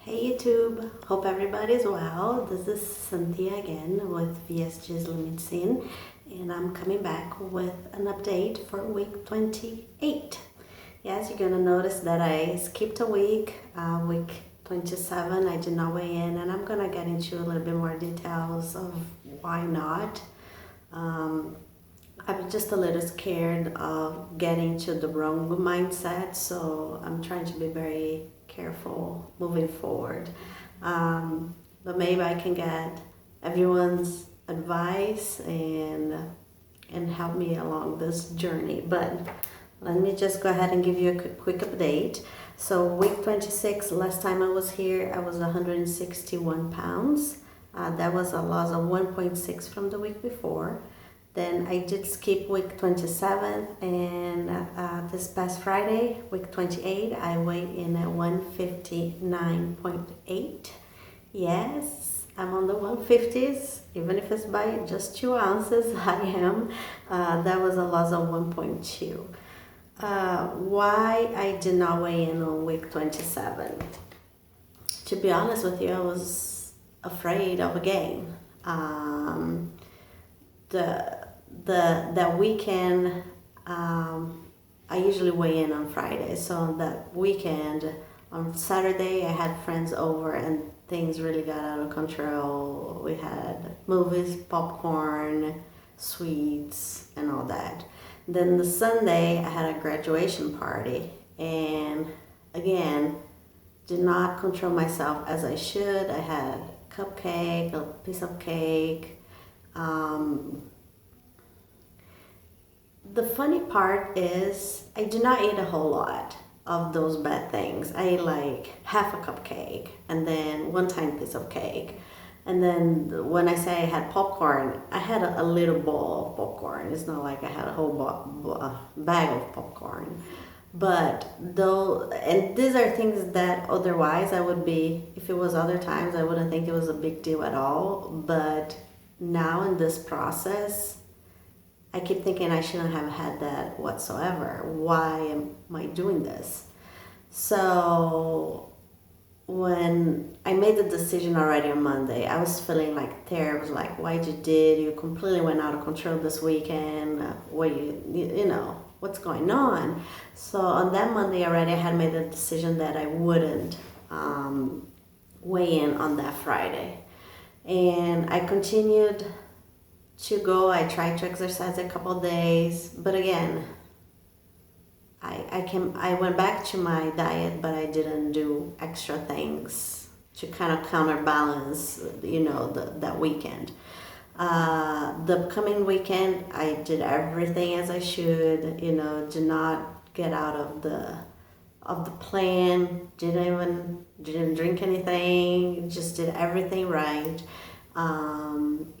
Hey YouTube, hope everybody's well. This is Cynthia again with VSG's Limit Scene, and I'm coming back with an update for week 28. Yes, you're gonna notice that I skipped a week, week 27. I did not weigh in, and I'm gonna get into a little bit more details of why not. I'm just a little scared of getting to the wrong mindset, so I'm trying to be very careful moving forward. But maybe I can get everyone's advice and help me along this journey. But let me just go ahead and give you a quick update. So week 26, last time I was here, I was 161 pounds. That was a loss of 1.6 from the week before. Then I did skip week 27, and this past Friday, week 28, I weighed in at 159.8. Yes, I'm on the 150s, even if it's by just 2 ounces, I am. That was a loss of 1.2. Why I did not weigh in on week 27? To be honest with you, I was afraid of a gain. That weekend, I usually weigh in on Friday. So that weekend, on Saturday, I had friends over and things really got out of control. We had movies, popcorn, sweets, and all that. Then the Sunday, I had a graduation party, and again, did not control myself as I should. I had a cupcake, a piece of cake. The funny part is I do not eat a whole lot of those bad things. I ate like half a cupcake and then one tiny piece of cake. And then when I say I had popcorn, I had a little bowl of popcorn. It's not like I had a whole bag of popcorn. But though, and these are things that otherwise I would be, if it was other times, I wouldn't think it was a big deal at all. But now in this process, I keep thinking I shouldn't have had that whatsoever. Why am I doing this? So when I made the decision already on Monday, I was feeling like terrible. Like, why'd you did? You completely went out of control this weekend. What's going on? So on that Monday already, I had made the decision that I wouldn't weigh in on that Friday. And I continued to go. I tried to exercise a couple of days, but again, I went back to my diet, but I didn't do extra things to kind of counterbalance, that weekend. The coming weekend, I did everything as I should. Did not get out of the plan. Didn't drink anything. Just did everything right.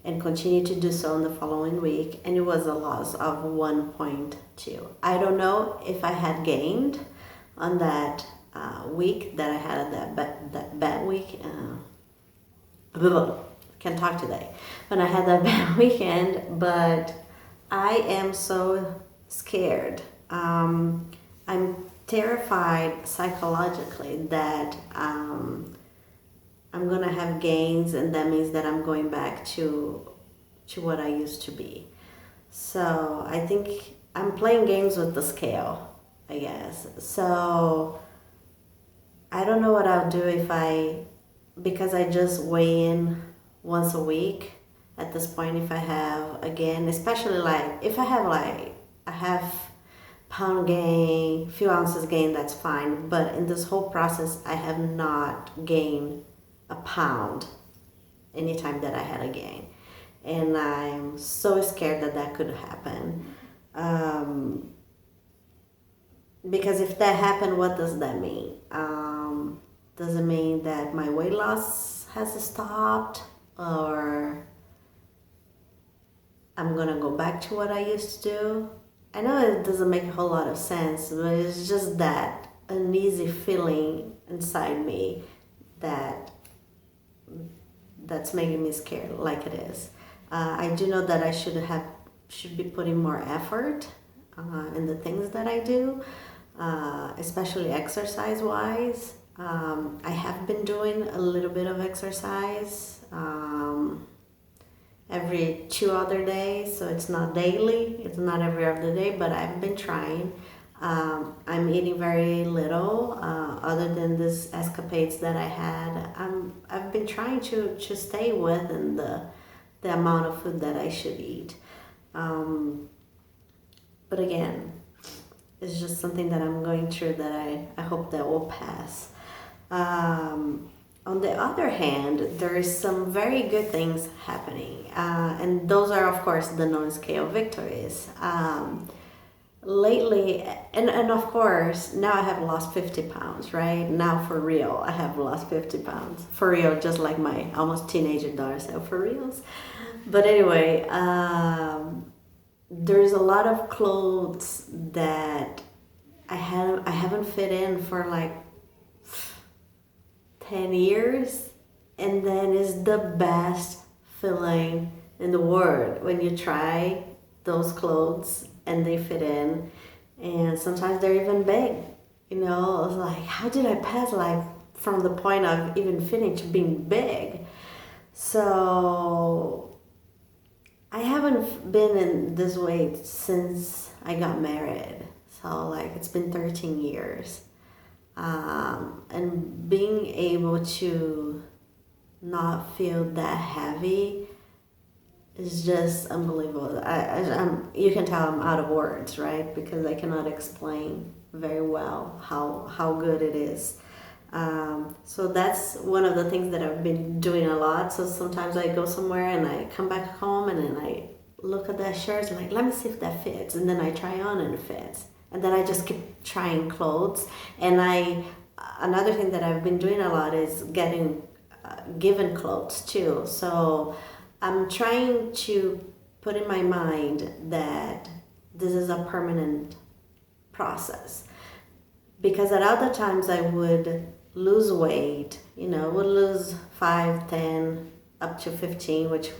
And continued to do so in the following week, and it was a loss of 1.2. I don't know if I had gained on that week that I had that bad week. Can't talk today. When I had that bad weekend, but I am so scared. I'm terrified psychologically that I'm gonna have gains, and that means that I'm going back to what I used to be. So I think I'm playing games with the scale, I guess. So I don't know what I'll do because I just weigh in once a week at this point. If I have again, especially like if I have like a half pound gain, few ounces gain, that's fine. But in this whole process, I have not gained a pound anytime that I had a gain, and I'm so scared that could happen, because if that happened, what does that mean? Does it mean that my weight loss has stopped, or I'm gonna go back to what I used to do? I know it doesn't make a whole lot of sense, but it's just that uneasy feeling inside me that's making me scared like it is. I do know that I should be putting more effort in the things that I do, especially exercise wise. I have been doing a little bit of exercise every 2 other days, so it's not daily, it's not every other day, but I've been trying. I'm eating very little, other than this escapades that I had. I've been trying to stay within the amount of food that I should eat. But again, it's just something that I'm going through that I hope that will pass. On the other hand, there is some very good things happening, and those are, of course, the non-scale victories. Lately, and of course, now I have lost 50 pounds, right? Now, for real, I have lost 50 pounds. For real, just like my almost teenager daughter said, for reals. But anyway, there's a lot of clothes that I haven't fit in for like 10 years, and then it's the best feeling in the world when you try those clothes and they fit in, and sometimes they're even big. It's like, how did I pass like from the point of even fitting to being big? So I haven't been in this weight since I got married, so like it's been 13 years. And being able to not feel that heavy is just unbelievable. You can tell I'm out of words, right? Because I cannot explain very well how good it is. So that's one of the things that I've been doing a lot. So sometimes I go somewhere and I come back home and then I look at that shirt and like, let me see if that fits. And then I try on and it fits. And then I just keep trying clothes. And another thing that I've been doing a lot is getting given clothes too. So I'm trying to put in my mind that this is a permanent process. Because at other times I would lose weight, would lose 5, 10, up to 15, which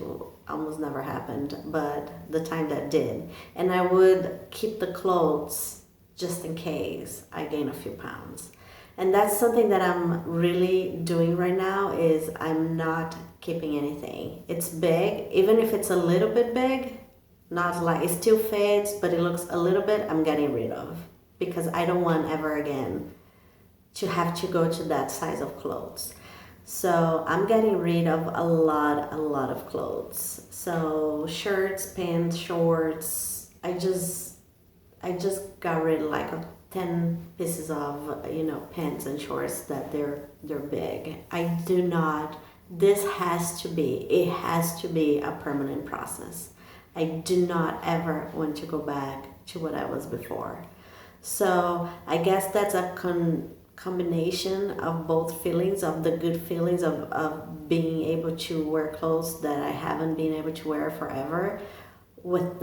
almost never happened, but the time that did. And I would keep the clothes just in case I gain a few pounds. And that's something that I'm really doing right now is I'm not keeping anything. It's big, even if it's a little bit big, not like it still fits, but it looks a little bit, I'm getting rid of. Because I don't want ever again to have to go to that size of clothes. So I'm getting rid of a lot of clothes. So shirts, pants, shorts, I just got rid of like 10 pieces of pants and shorts that they're big. It has to be a permanent process. I do not ever want to go back to what I was before. So I guess that's a combination of both feelings, of the good feelings of being able to wear clothes that I haven't been able to wear forever, with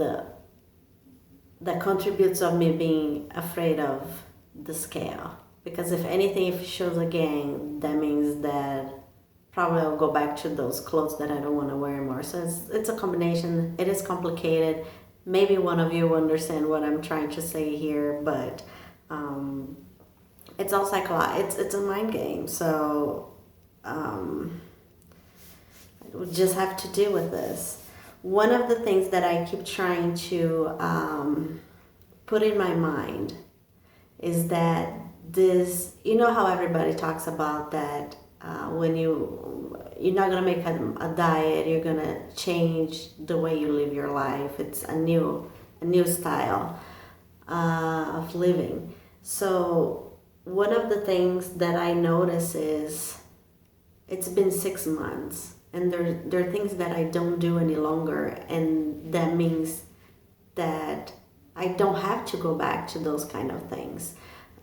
that contributes of me being afraid of the scale. Because if anything, if it shows again, that means that probably I'll go back to those clothes that I don't want to wear anymore. So it's a combination. It is complicated. Maybe one of you will understand what I'm trying to say here, but it's all psychological. It's a mind game. So we just have to deal with this. One of the things that I keep trying to put in my mind is that how everybody talks about that when you're not gonna make a diet, you're gonna change the way you live your life. It's a new style of living. So one of the things that I notice is it's been 6 months, and there are things that I don't do any longer, and that means that I don't have to go back to those kind of things.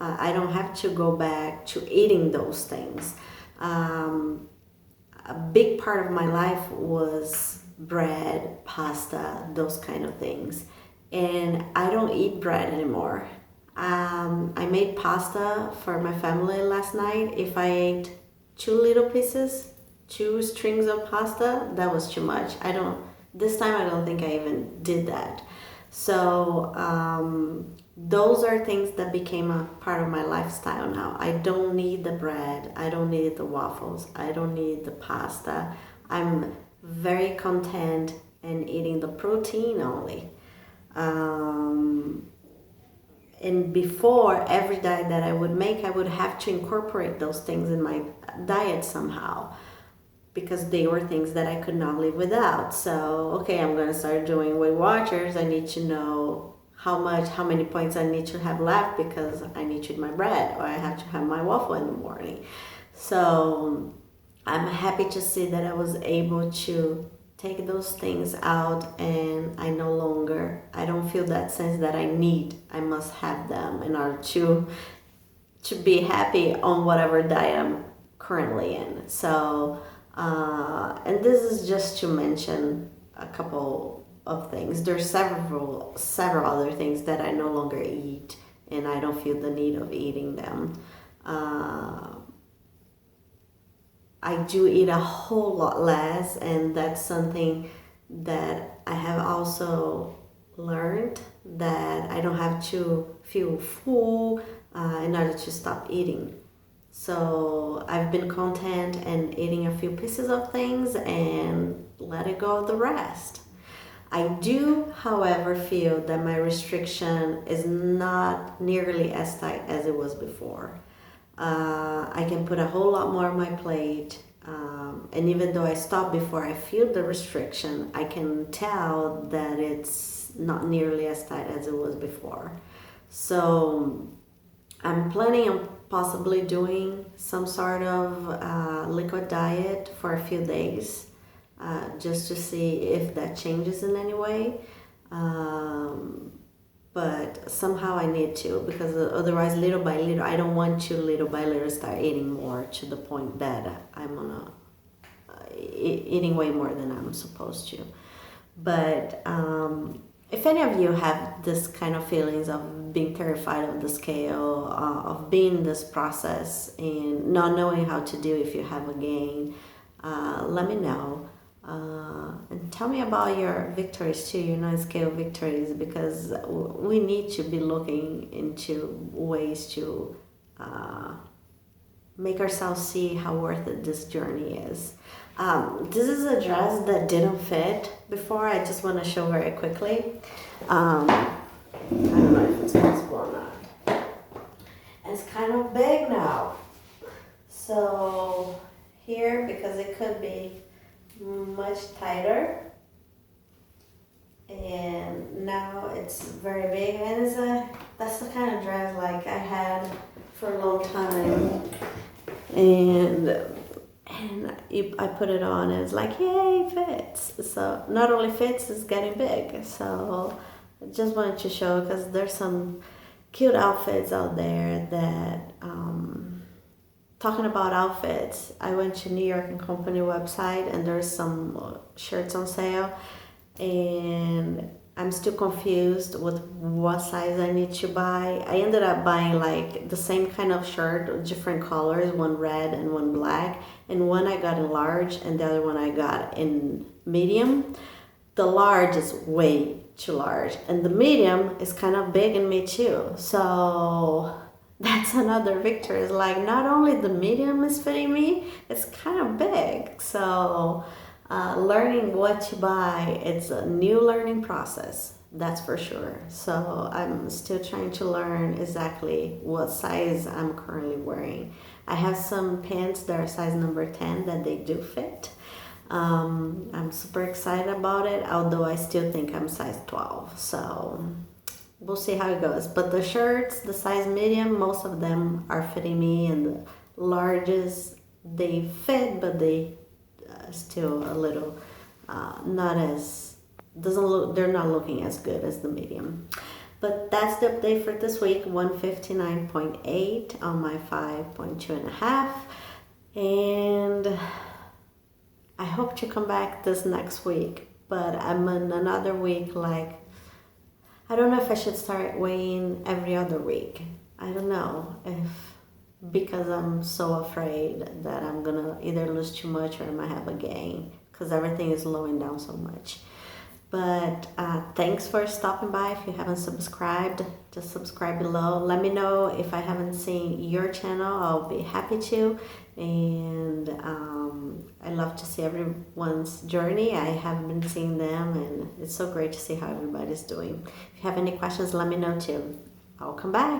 I don't have to go back to eating those things. A big part of my life was bread, pasta, those kind of things. And I don't eat bread anymore. I made pasta for my family last night. If I ate 2 little pieces, 2 strings of pasta, that was too much. This time I don't think I even did that. So those are things that became a part of my lifestyle now. I don't need the bread. I don't need the waffles. I don't need the pasta. I'm very content in eating the protein only. And before, every diet that I would make, I would have to incorporate those things in my diet somehow, because they were things that I could not live without. So, okay, I'm going to start doing Weight Watchers. I need to know how many points I need to have left, because I need to eat my bread, or I have to have my waffle in the morning. So I'm happy to see that I was able to take those things out, and I don't feel that sense that I must have them in order to be happy on whatever diet I'm currently in. So, and this is just to mention a couple of things. There's several other things that I no longer eat, and I don't feel the need of eating them. I do eat a whole lot less, and that's something that I have also learned, that I don't have to feel full in order to stop eating. So I've been content in eating a few pieces of things and let it go of the rest. I do, however, feel that my restriction is not nearly as tight as it was before. I can put a whole lot more on my plate, and even though I stop before I feel the restriction, I can tell that it's not nearly as tight as it was before. So I'm planning on possibly doing some sort of liquid diet for a few days, just to see if that changes in any way. But somehow I need to, because otherwise, little by little, I don't want to little by little start eating more to the point that I'm eating way more than I'm supposed to. But if any of you have this kind of feelings of being terrified of the scale, of being in this process and not knowing how to do if you have a gain, let me know. And tell me about your victories too, your non-scale victories, because we need to be looking into ways to make ourselves see how worth it this journey is. This is a dress that didn't fit before. I just want to show very quickly. I don't know if it's possible or not. And it's kind of big now. So here, because it could be much tighter, and now it's very big, and that's the kind of dress like I had for a long time, and I put it on and it's like, yay, it fits. So not only fits, it's getting big. So I just wanted to show, because there's some cute outfits out there that talking about outfits, I went to New York and Company website, and there's some shirts on sale, and I'm still confused with what size I need to buy. I ended up buying like the same kind of shirt, different colors, one red and one black, and one I got in large and the other one I got in medium. The large is way too large, and the medium is kind of big in me too. So that's another victory. It's like not only the medium is fitting me, it's kind of big. So learning what to buy, it's a new learning process, that's for sure. So I'm still trying to learn exactly what size I'm currently wearing. I have some pants that are size number 10 that they do fit. I'm super excited about it, although I still think I'm size 12. So we'll see how it goes. But the shirts, the size medium, most of them are fitting me, and the larges, they fit, but they still a little not as, doesn't look, they're not looking as good as the medium. But that's the update for this week, 159.8 on my 5.2.5, and I hope to come back this next week. But I'm in another week, like, I don't know if I should start weighing every other week. I don't know because I'm so afraid that I'm gonna either lose too much or I might have a gain, because everything is slowing down so much. But thanks for stopping by. If you haven't subscribed, just subscribe below. Let me know if I haven't seen your channel. I'll be happy to. And I love to see everyone's journey. I have been seeing them, and it's so great to see how everybody's doing. If you have any questions, let me know too. I'll come back.